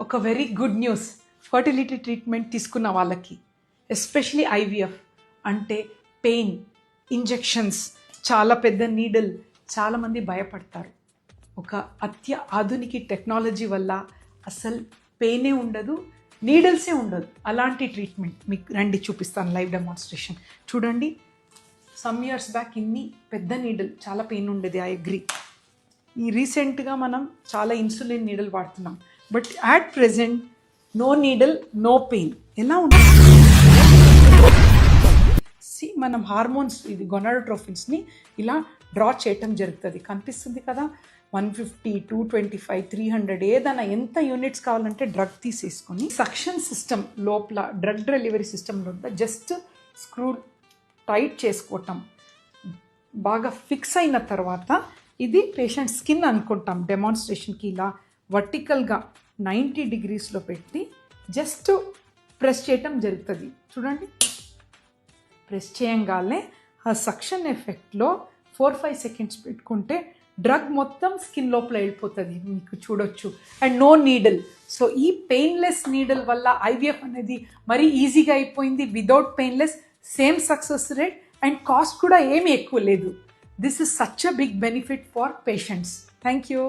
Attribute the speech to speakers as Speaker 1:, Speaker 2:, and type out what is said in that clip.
Speaker 1: ఒక very good news fertility treatment తీసుకున్న వాళ్ళకి, ఎస్పెషలీ ఐవీఎఫ్ అంటే పెయిన్, ఇంజెక్షన్స్, చాలా పెద్ద నీడిల్, చాలామంది భయపడతారు. ఒక ఆధునిక టెక్నాలజీ వల్ల అసలు పెయినే ఉండదు, నీడిల్సే ఉండదు. అలాంటి ట్రీట్మెంట్ మీకు రండి చూపిస్తాను, లైవ్ డెమాన్స్ట్రేషన్ చూడండి. సమ్ ఇయర్స్ బ్యాక్ ఇన్ని పెద్ద నీడిల్ చాలా పెయిన్ ఉండేది, ఐ అగ్రీ. ఈ రీసెంట్గా మనం చాలా ఇన్సులిన్ నీడిల్ వాడుతున్నాం, but at present no needle, no pain. ఎలా ఉంటుంది? మనం హార్మోన్స్, ఇది గొనాడోట్రోఫిన్స్ని ఇలా డ్రా చేయటం జరుగుతుంది. కనిపిస్తుంది కదా, 150, 225, 300 ఏదైనా ఎంత యూనిట్స్ కావాలంటే డ్రగ్ తీసేసుకొని సక్షన్ సిస్టమ్ లోపల డ్రగ్ డెలివరీ సిస్టంలో జస్ట్ స్క్రూ టైట్ చేసుకోవటం. బాగా ఫిక్స్ అయిన తర్వాత ఇది పేషెంట్ స్కిన్ అనుకుంటాం. డెమాన్స్ట్రేషన్కి ఇలా వర్టికల్గా 90 degreesలో పెట్టి జస్ట్ ప్రెస్ చేయటం జరుగుతుంది. చూడండి, ప్రెస్ చేయంగానే ఆ సక్షన్ ఎఫెక్ట్లో 4-5 seconds పెట్టుకుంటే డ్రగ్ మొత్తం స్కిన్ లోపల వెళ్ళిపోతుంది, మీకు చూడొచ్చు. And no needle. సో ఈ పెయిన్లెస్ నీడిల్ వల్ల ఐవీఎఫ్ అనేది మరీ ఈజీగా అయిపోయింది. Without painless same success rate and cost కూడా ఏమీ ఎక్కువ లేదు. This is such a big benefit for patients. Thank you.